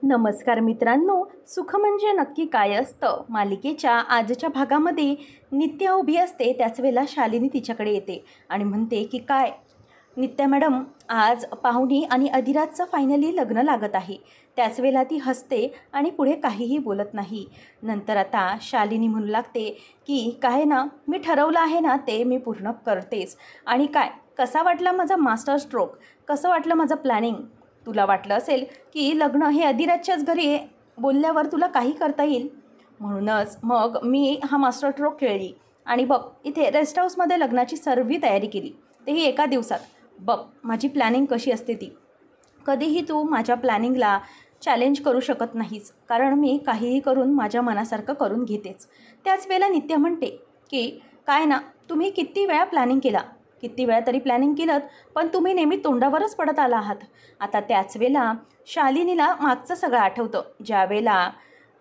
नमस्कार मित्रांनो, सुख म्हणजे नक्की काय असतं मालिकेच्या आजच्या भागामध्ये नित्या उभी असते. त्याच वेळेला शालिनी तिच्याकडे येते आणि म्हणते की काय नित्या मॅडम, आज पाहुणी आणि अधिराजचं फायनली लग्न लागत आहे. त्याच वेळेला ती हसते आणि पुढे काहीही बोलत नाही. नंतर आता शालिनी म्हणू लागते की काय ना, मी ठरवलं आहे ना ते मी पूर्ण करतेच. आणि काय, कसा वाटला माझा मास्टर स्ट्रोक, कसं वाटलं माझं प्लॅनिंग. तुला वाटलं असेल की लग्न हे अधिराजच्याच घरी बोलल्यावर तुला काही करता येईल, म्हणूनच मग मी हा मास्टर स्ट्रोक खेळली आणि बघ इथे रेस्ट हाऊसमध्ये लग्नाची सर्व तयारी केली, तेही एका दिवसात. बघ माझी प्लॅनिंग कशी असते ती. कधीही तू माझ्या प्लॅनिंगला चॅलेंज करू शकत नाहीस, कारण मी काहीही करून माझ्या मनासारखं करून घेतेच. त्याच वेळेला नित्या म्हणते की काय ना, तुम्ही किती वेळा प्लॅनिंग केला, किती वेळा तरी प्लॅनिंग केलं, पण तुम्ही नेहमी तोंडावरच पडत आला आहात. आता त्याच वेळेला शालिनीला मागचं सगळं आठवतं. ज्या वेळेला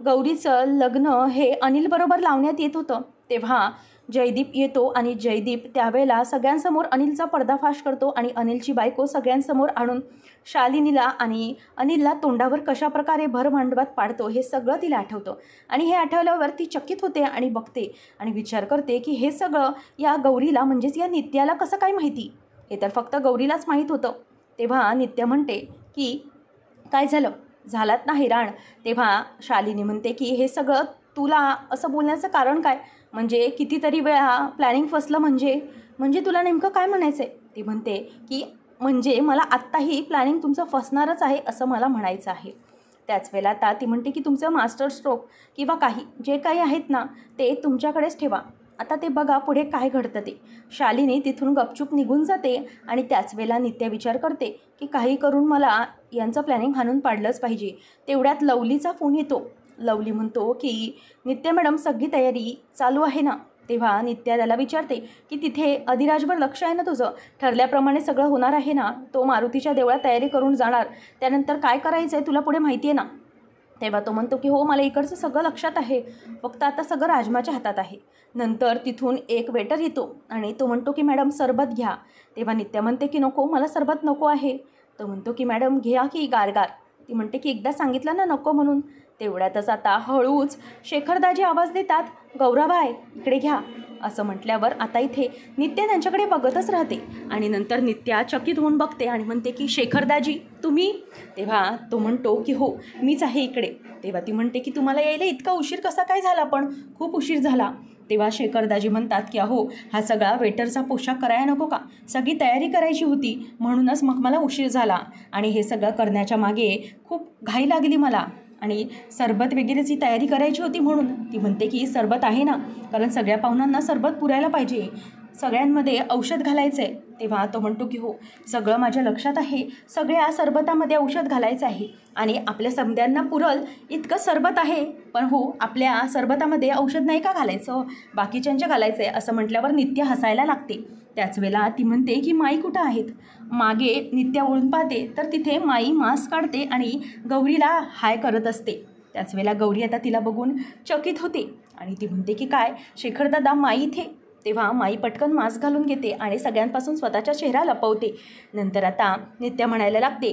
गौरीचं लग्न हे अनिलबरोबर लावण्यात येत होतं, तेव्हा जयदीप येतो आणि जयदीप त्यावेळेला सगळ्यांसमोर अनिलचा पर्दाफाश करतो आणि अनिलची बायको सगळ्यांसमोर आणून शालिनीला आणि अनिलला तोंडावर कशाप्रकारे भरमांडवात पाडतो हे सगळं तिला आठवतं. आणि हे आठवल्यावर ती चकित होते आणि बघते आणि विचार करते की हे सगळं या गौरीला म्हणजेच या नित्याला कसं काय माहिती. हे तर फक्त गौरीलाच माहीत होतं. तेव्हा नित्या म्हणते की काय झालं, झालात ना हैराण. तेव्हा शालिनी म्हणते की हे सगळं तुला असं बोलण्याचं कारण काय, म्हणजे कितीतरी वेळा प्लॅनिंग फसलं म्हणजे तुला नेमकं काय म्हणायचं आहे. ती म्हणते की म्हणजे मला आत्ताही प्लॅनिंग तुमचं फसणारच आहे असं मला म्हणायचं आहे. त्याच वेळेला आता ती म्हणते की तुमचं मास्टर स्ट्रोक किंवा काही जे काही आहेत ना ते तुमच्याकडेच ठेवा, आता ते बघा पुढे काय घडतं ते. शालिनी तिथून गपचूप निघून जाते आणि त्याच वेळेला नित्या विचार करते की काही करून मला यांचं प्लॅनिंग हाणून पाडलंच पाहिजे. तेवढ्यात लवलीचा फोन येतो. लवली म्हणतो की नित्या मॅडम, सगळी तयारी चालू आहे ना. तेव्हा नित्या त्याला विचारते की तिथे अधिराजवर लक्ष आहे ना तुझं, ठरल्याप्रमाणे सगळं होणार आहे ना. तो मारुतीच्या देवळात तयारी करून जाणार, त्यानंतर काय करायचं आहे तुला पुढे माहिती आहे ना. तेव्हा तो म्हणतो की हो, मला इकडचं सगळं लक्षात आहे, फक्त आता सगळं राजमाच्या हातात आहे. नंतर तिथून एक वेटर येतो आणि तो म्हणतो की मॅडम सरबत घ्या. तेव्हा नित्या म्हणते की नको, मला सरबत नको आहे. तो म्हणतो की मॅडम घ्या की गारगार. ती म्हणते की एकदा सांगितलं ना नको म्हणून. तेवढ्यातच आता हळूच शेखरदाजी आवाज देतात, गौराबाई इकडे घ्या. असं म्हटल्यावर आता इथे नित्या त्यांच्याकडे बघतच राहते आणि नंतर नित्या चकित होऊन बघते आणि म्हणते की शेखरदाजी तुम्ही. तेव्हा तो म्हणतो की हो मीच आहे इकडे. तेव्हा ती म्हणते की तुम्हाला यायला इतका उशीर कसा काय झाला, पण खूप उशीर झाला. तेव्हा शेखरदाजी म्हणतात की अहो, हा सगळा वेटरचा पोशाख करायला नको का, सगळी तयारी करायची होती म्हणूनच मग मला उशीर झाला आणि हे सगळं करण्याच्या मागे खूप घाई लागली मला आणि सरबत वगैरेची तयारी करायची होती म्हणून. ती म्हणते की सरबत आहे ना, कारण सगळ्या पाहुण्यांना सरबत पुरायला पाहिजे, सगळ्यांमध्ये औषध घालायचं आहे. तेव्हा तो म्हणतो की हो सगळं माझ्या लक्षात आहे, सगळ्या सरबतामध्ये औषध घालायचं आहे आणि आपल्या सगळ्यांना पुरल इतकं सरबत आहे, पण हो आपल्या सरबतामध्ये औषध नाही का घालायचं, बाकीच्यांच्या घालायचं आहे. असं म्हटल्यावर नित्या हसायला लागते. त्याच वेळेला ती म्हणते की माई कुठं आहेत. मागे नित्या वळून पाहते तर तिथे माई मास्क काढते आणि गौरीला हाय करत असते. त्याच वेळेला गौरी आता तिला बघून चकित होते आणि ती म्हणते की काय शेखरदादा, माई इथे. तेव्हा माई पटकन मास्क घालून घेते आणि सगळ्यांपासून स्वतःचा चेहरा लपवते. नंतर आता नित्या म्हणायला लागते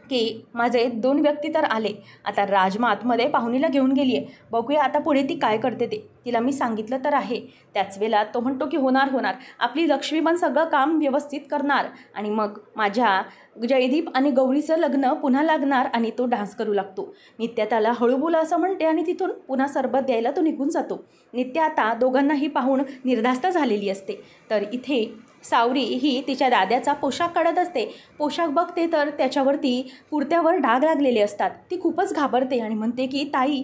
की माझे 2 व्यक्ती तर आले, आता राजमा आतमध्ये पाहुणीला घेऊन गेली आहे, बघूया आता पुढे ती काय करते ते, तिला मी सांगितलं तर आहे. त्याच वेळेला तो म्हणतो की होणार, आपली लक्ष्मी पण सगळं काम व्यवस्थित करणार आणि मग माझ्या जयदीप आणि गौरीचं लग्न पुन्हा लागणार आणि तो डान्स करू लागतो. नित्या त्याला हळू बोला असं म्हणते आणि तिथून पुन्हा सरबत द्यायला तो निघून जातो. नित्या आता दोघांनाही पाहून निर्धास्त झालेली असते. तर इथे सावरी ही तिच्या दाद्याचा पोशाख काढत असते. पोशाख बघते तर त्याच्यावरती कुर्त्यावर डाग लागलेले असतात. ती खूपच घाबरते आणि म्हणते की ताई,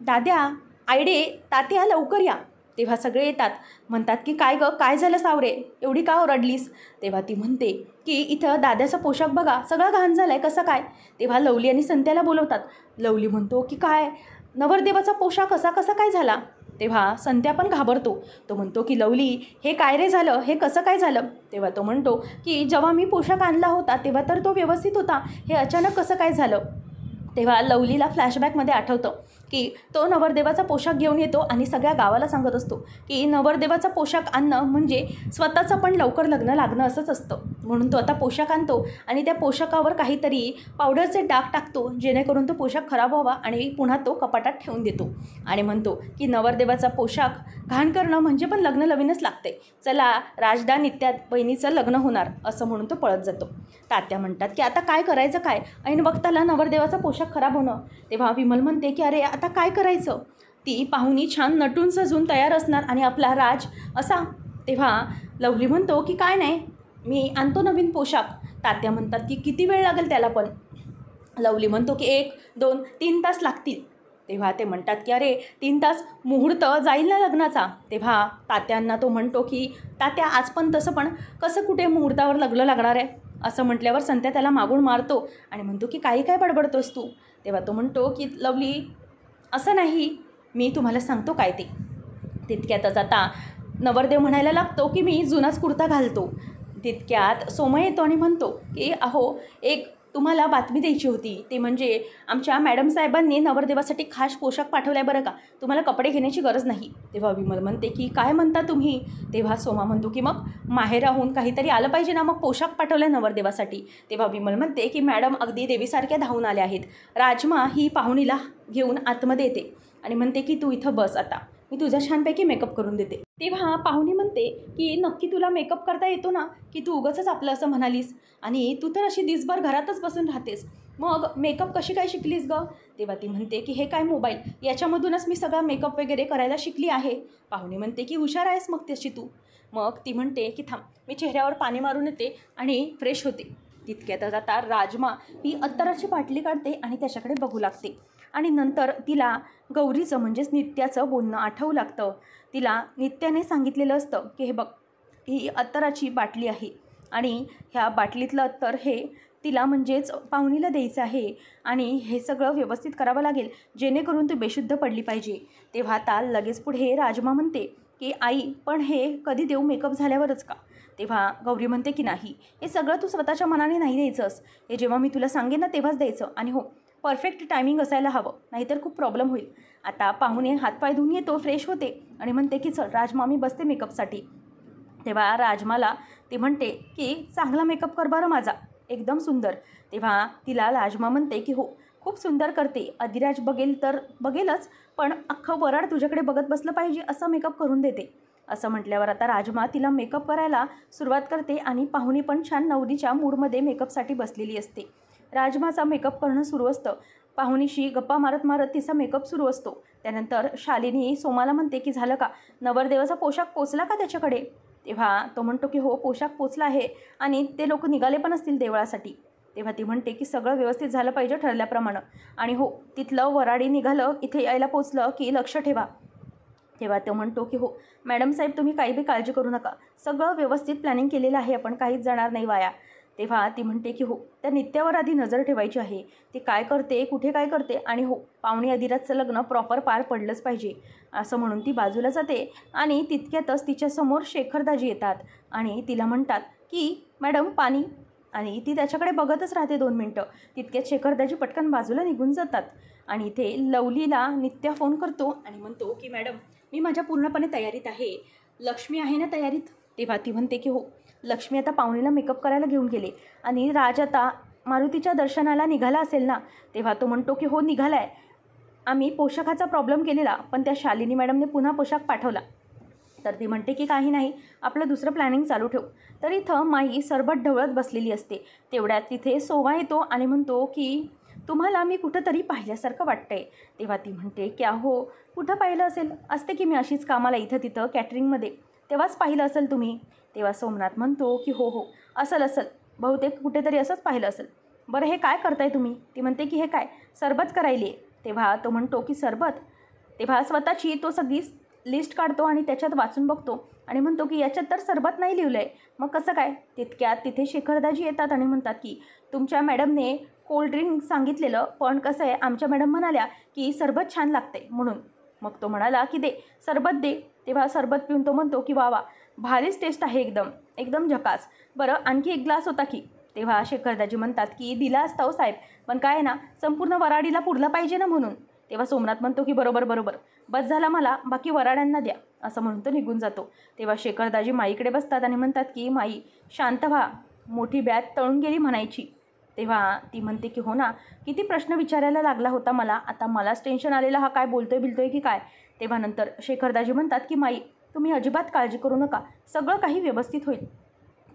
दाद्या, आयडे, तात्या लवकर या. तेव्हा सगळे येतात, म्हणतात की काय गं, काय झालं सावरे, एवढी का ओरडलीस. तेव्हा ती म्हणते की इथं दाद्याचा पोशाख बघा, सगळा घाण झाला आहे, कसं काय. तेव्हा लवली आणि संत्याला बोलवतात. लवली म्हणतो की काय, नवरदेवाचा पोशाख असा कसा काय झाला. तेव्हा संत्या पण घाबरतो. तो म्हणतो की लवली, हे काय रे झालं, हे कसं काय झालं. तेव्हा तो म्हणतो की जेव्हा मी पोशाख आणला होता तेव्हा तर तो व्यवस्थित होता, हे अचानक कसं काय झालं. तेव्हा लवलीला फ्लॅशबॅकमध्ये आठवतं की तो नवरदेवाचा पोशाख घेऊन येतो आणि सगळ्या गावाला सांगत असतो की नवरदेवाचा पोशाख आणणं म्हणजे स्वतःचं पण लवकर लग्न लागणं असंच असतं. म्हणून तो आता पोशाख आणतो आणि त्या पोशाखावर काहीतरी पावडरचे डाग टाकतो जेणेकरून तो पोशाख खराब व्हावा आणि पुन्हा तो कपाटात ठेवून देतो आणि म्हणतो की नवरदेवाचा पोशाख घाण करणं म्हणजे पण लग्न नवीनच लागते. चला राजदा नित्यात बहिणीचं लग्न होणार असं म्हणून तो पळत जातो. तात्या म्हणतात की आता काय करायचं काय, ऐन वक्ताला नवरदेवाचा पोशाख खराब होणं. तेव्हा विमल म्हणते की अरे आता काय करायचं, ती पाहुणी छान नटून सजून तयार असणार आणि आपला राज असा. तेव्हा लवली म्हणतो की काय नाही, मी आणतो नवीन पोशाख. तात्या म्हणतात की किती वेळ लागेल त्याला पण. लवली म्हणतो की 1, 2, 3 तास लागतील. तेव्हा ते म्हणतात की अरे 3 तास मुहूर्त जाईल ना लग्नाचा. तेव्हा तात्यांना तो म्हणतो की तात्या आज पण तसं पण कसं कुठे मुहूर्तावर लग्न लागणार आहे असं म्हटल्यावर संत्या त्याला मागून मारतो आणि म्हणतो की काही काय बडबडतोस तू. तेव्हा तो म्हणतो की लवली असं नाही, मी तुम्हाला सांगतो काय ते. तितक्यातच आता नवरदेव म्हणायला लागतो की मी जुनाच कुर्ता घालतो. तितक्यात सोमय येतो आणि म्हणतो की अहो एक तुम्हाला बातमी द्यायची होती, ते म्हणजे आमच्या मॅडम साहेबांनी नवरदेवासाठी खास पोशाख पाठवला आहे बरं का, तुम्हाला कपडे घेण्याची गरज नाही. तेव्हा विमल म्हणते की काय म्हणता तुम्ही. तेव्हा सोमा म्हणतो की मग माहेराहून काहीतरी आलं पाहिजे ना, मग पोशाख पाठवला आहे नवरदेवासाठी. तेव्हा विमल म्हणते की मॅडम अगदी देवीसारख्या धावून आल्या आहेत. राजमा ही पाहुणीला घेऊन आतमध्ये येते आणि म्हणते की तू इथं बस, आता मी तुझा छानपैकी मेकअप करून देते. तेव्हा पाहुणी म्हणते की नक्की तुला मेकअप करता येतो ना, की तू उगाचच आपलं असं म्हणालीस आणि तू तर अशी दिसभर घरातच बसून राहतेस, मग मेकअप कशी काय शिकलीस गं. तेव्हा ती म्हणते की हे काय मोबाईल, याच्यामधूनच मी सगळा मेकअप वगैरे करायला शिकली आहे. पाहुणी म्हणते की हुशार आहेस मग तशी तू. मग ती म्हणते की थांब मी चेहऱ्यावर पाणी मारून येते आणि फ्रेश होते. तितक्यातच आता राजमा ही अत्तराची बाटली काढते आणि त्याच्याकडे बघू लागते आणि नंतर तिला गौरीचं म्हणजेच नित्याचं बोलणं आठवू लागतं. तिला नित्याने सांगितलेलं असतं की हे बघ, ही अत्तराची बाटली आहे आणि ह्या बाटलीतलं अत्तर हे तिला म्हणजेच पाहुणीला द्यायचं आहे आणि हे सगळं व्यवस्थित करावं लागेल जेणेकरून ती बेशुद्ध पडली पाहिजे. तेव्हा आता लगेच पुढे राजमा म्हणते की आई पण हे कधी देऊ, मेकअप झाल्यावरच का. तेव्हा गौरी म्हणते की नाही, हे सगळं तू स्वतःच्या मनाने नाही द्यायचंस, हे जेव्हा मी तुला सांगेन ना तेव्हाच द्यायचं आणि हो परफेक्ट टायमिंग असायला हवं, नाहीतर खूप प्रॉब्लेम होईल. आता पाहुणे हातपाय धुवून येतो, फ्रेश होते आणि म्हणते की चल राजमा मी बसते मेकअपसाठी. तेव्हा राजमाला ती म्हणते की चांगला मेकअप कर बरं माझा, एकदम सुंदर. तेव्हा तिला राजमा म्हणते की हो खूप सुंदर करते, अधिराज बघेल तर बघेलच, पण अख्खं वराड तुझ्याकडे बघत बसलं पाहिजे असं मेकअप करून देते. असं म्हटल्यावर आता राजमा तिला मेकअप करायला सुरुवात करते आणि पाहुणी पण छान नवरीच्या मूडमध्ये मेकअपसाठी बसलेली असते. राजमाचा मेकअप करणं सुरू असतं. पाहुणीशी गप्पा मारत मारत तिचा मेकअप सुरू असतो. त्यानंतर शालिनी सोमाला म्हणते की झालं का, नवरदेवाचा पोशाख पोचला का त्याच्याकडे. तेव्हा तो म्हणतो की हो पोशाख पोचला आहे आणि ते लोक निघाले पण असतील देवळासाठी. तेव्हा ती म्हणते की सगळं व्यवस्थित झालं पाहिजे ठरल्याप्रमाणे आणि हो तिथलं वराडी निघालं इथे यायला पोचलं की लक्ष ठेवा. तेव्हा तो म्हणतो की हो मॅडम साहेब तुम्ही काही बी काळजी करू नका, सगळं व्यवस्थित प्लॅनिंग केलेलं आहे, आपण काहीच जाणार नाही वाया. तेव्हा ती म्हणते की हो त्या नित्यावर आधी नजर ठेवायची आहे, ती काय करते कुठे काय करते आणि हो पाहुणे अधिराजचं लग्न प्रॉपर पार पडलंच पाहिजे असं म्हणून ती बाजूला जाते. आणि तितक्यातच तिच्यासमोर शेखरदाजी येतात आणि तिला म्हणतात की मॅडम पाणी, आणि ती त्याच्याकडे बघतच राहते 2 मिनटं. तितक्यात शेखरदाजी पटकन बाजूला निघून जातात आणि इथे लवलीला नित्या फोन करतो आणि म्हणतो की मॅडम मी माझ्या पूर्णपणे तयारीत आहे, लक्ष्मी आहे ना तयारीत. तेव्हा ती म्हणते की हो लक्ष्मी आता पाहुणीला मेकअप करायला घेऊन गेले आणि राज आता मारुतीच्या दर्शनाला निघाला असेल ना. तेव्हा तो म्हणतो की हो निघाला आहे, आम्ही पोशाखाचा प्रॉब्लेम केलेला पण त्या शालिनी मॅडमने पुन्हा पोशाख पाठवला. तर ती म्हणते की काही नाही, आपलं दुसरं प्लॅनिंग चालू ठेव. तर इथं माई सरबत ढवळत बसलेली असते. तेवढ्यात तिथे सोमा येतो आणि म्हणतो की तुम्हाला मी कुठंतरी पाहिल्यासारखं वाटतंय. तेव्हा ती म्हणते की अहो कुठं पाहिलं असेल, असते की मी अशीच कामाला इथं तिथं कॅटरिंगमध्ये, तेव्हाच पाहिलं असेल तुम्ही. तेव्हा सोमनाथ म्हणतो की हो हो असेल बहुतेक कुठेतरी असंच पाहिलं असेल. बरं हे काय करताय तुम्ही. ती म्हणते की हे काय सरबत करायली आहे. तेव्हा तो म्हणतो की सरबत. तेव्हा स्वतःची तो सगळी लिस्ट काढतो आणि त्याच्यात वाचून बघतो आणि म्हणतो की याच्यात तर सरबत नाही लिहिलं आहे, मग कसं काय. तितक्यात तिथे शेखरदाजी येतात आणि म्हणतात की तुमच्या मॅडमने कोल्ड्रिंक सांगितलेलं, पण कसं आहे आमच्या मॅडम म्हणाल्या की सरबत छान लागते म्हणून. मग तो म्हणाला की दे सरबत दे. तेव्हा सरबत पिऊन तो म्हणतो की वा वा भारीच टेस्ट आहे, एकदम एकदम झकास. बरं आणखी एक ग्लास होता की. तेव्हा शेखरदाजी म्हणतात की दिला असता हो साहेब, पण काय आहे ना, संपूर्ण वराडीला पुरलं पाहिजे ना म्हणून. तेव्हा सोमनाथ म्हणतो की बरोबर बरोबर, बस झाला मला, बाकी वराड्यांना द्या, असं म्हणून तो निघून जातो. तेव्हा शेखरदाजी माईकडे बसतात आणि म्हणतात की माई शांत व्हा, मोठी बॅग तळून गेली म्हणायची. तेव्हा ती म्हणते की हो ना, किती प्रश्न विचारायला लागला होता मला, आता मलाच टेन्शन आलेलं, हा काय बिलतोय की काय. तेव्हा नंतर शेखरदाजी म्हणतात की माई तुम्ही अजिबात काळजी करू नका, सगळं काही व्यवस्थित होईल.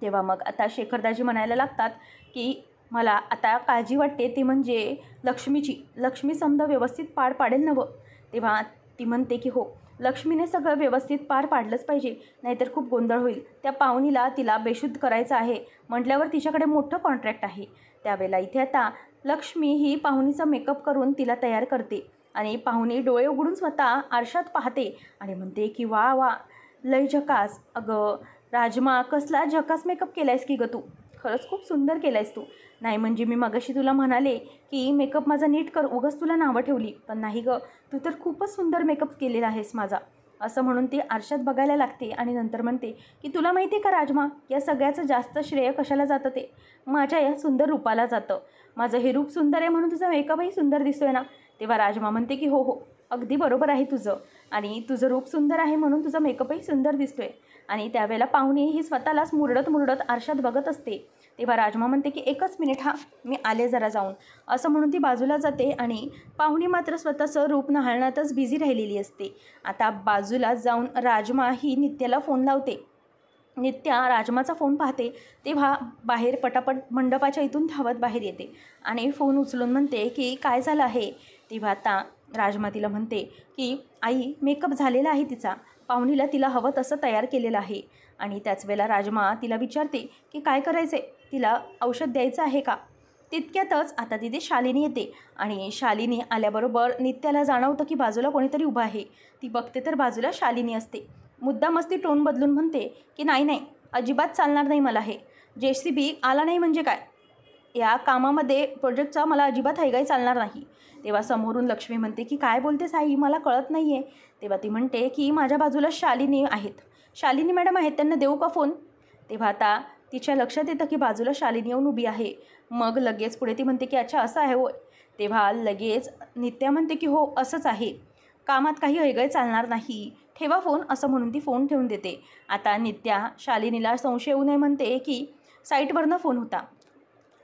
तेव्हा मग आता शेखरदाजी म्हणायला लागतात की मला आता काळजी वाटते ते म्हणजे लक्ष्मीची, लक्ष्मी समजा व्यवस्थित पार पाडेल नवं. तेव्हा ती म्हणते की हो, लक्ष्मीने सगळं व्यवस्थित पार पाडलंच पाहिजे, नाहीतर खूप गोंधळ होईल. त्या पाहुणीला तिला बेशुद्ध करायचं आहे म्हटल्यावर तिच्याकडे मोठं कॉन्ट्रॅक्ट आहे. त्यावेळेला इथे आता लक्ष्मी ही पाहुणीचा मेकअप करून तिला तयार करते आणि पाहुणी डोळे उघडून स्वतः आरशात पाहते आणि म्हणते की वा वा, लय झकास, अगं राजमा कसला झकास मेकअप केला आहेस की गं तू, खरंच खूप सुंदर केला आहेस तू. नाही म्हणजे मी मगाशी तुला म्हणाले की मेकअप माझा नीट कर, उगाच तुला नावं ठेवली, पण नाही गं, तू तर खूपच सुंदर मेकअप केलेला आहेस माझा, असं म्हणून ती आरशात बघायला लागते. आणि नंतर म्हणते की तुला माहिती आहे का राजमा, या सगळ्याचं जास्त श्रेय कशाला जातं, ते माझ्या या सुंदर रूपाला जातं. माझं हे रूप सुंदर आहे म्हणून तुझा मेकअपही सुंदर दिसतोय ना. तेव्हा राजमा म्हणते की हो हो, अगदी बरोबर आहे तुझं, आणि तुझं रूप सुंदर आहे म्हणून तुझा मेकअपही सुंदर दिसतोय. आणि त्यावेळेला पाहुणी ही स्वतःलाच मुरडत आरशात बघत असते. तेव्हा राजमा म्हणते की एकच मिनिट हा, मी आले जरा जाऊन, असं म्हणून ती बाजूला जाते आणि पाहुणी मात्र स्वतःचं रूप न्हाळण्यातच बिझी राहिलेली असते. आता बाजूला जाऊन राजमा ही नित्याला फोन लावते. नित्या राजमाचा फोन पाहते तेव्हा बाहेर पटापट मंडपाच्या इथून धावत बाहेर येते आणि फोन उचलून म्हणते की काय झालं आहे. तेव्हा आता राजमा तिला म्हणते की आई मेकअप झालेला आहे तिचा, पाहुणीला तिला हवं तसं तयार केलेलं आहे. आणि त्याच वेळेला राजमा तिला विचारते की काय करायचं आहे, तिला औषध द्यायचं आहे का. तितक्यातच आता तिथे शालिनी येते आणि शालिनी आल्याबरोबर नित्याला जाणवतं की बाजूला कोणीतरी उभं आहे. ती बघते तर बाजूला शालिनी असते. मुद्दामच ती टोन बदलून म्हणते की नाही, अजिबात चालणार नाही मला हे, JCB आला नाही म्हणजे काय, या कामामध्ये प्रोजेक्टचा मला अजिबात हयगाई चालणार नाही. तेव्हा समोरून लक्ष्मी म्हणते की काय बोलतेस आई, मला कळत नाही आहे. तेव्हा ती म्हणते की माझ्या बाजूला शालिनी आहेत, शालिनी मॅडम आहेत, त्यांना देऊ का फोन. तेव्हा आता तिच्या लक्षात येतं की बाजूला शालिनी येऊन उभी आहे. मग लगेच पुढे ती म्हणते की अच्छा असं आहे होय. तेव्हा लगेच नित्या म्हणते की हो असंच आहे, कामात काही हयगय चालणार नाही, ठेवा फोन, असं म्हणून ती फोन ठेवून देते. आता नित्या शालिनीला संशय येऊ नये म्हणते की साईटवरनं फोन होता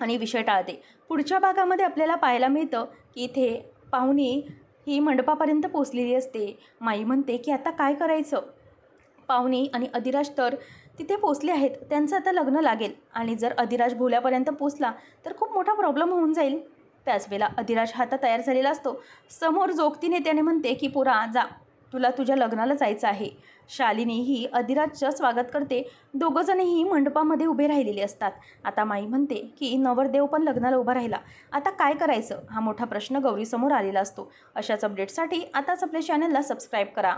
आणि विषय टाळते. पुढच्या भागामध्ये आपल्याला पाहायला मिळतं की इथे पाहुणी ही मंडपापर्यंत पोचलेली असते. माई म्हणते की आता काय करायचं. पाहुणी आणि अधिराज तर तिथे पोचले आहेत, त्यांचं आता लग्न लागेल आणि जर अधिराज भोल्यापर्यंत पोचला तर खूप मोठा प्रॉब्लेम होऊन जाईल. त्याच वेळेला अधिराज हातात तयार झालेला असतो. समोर जोगतीने त्याने म्हणते की पोरा जा, तुला तुझ्या लग्नाला जायचं आहे. शालिनी ही अधिराजचं स्वागत करते. दोघंजणही मंडपामध्ये उभे राहिलेले असतात. आता माई म्हणते की नवरदेव पण लग्नाला उभा राहिला, आता काय करायचं, हा मोठा प्रश्न गौरीसमोर आलेला असतो. अशाच अपडेट्ससाठी आताच आपल्या चॅनलला सबस्क्राईब करा.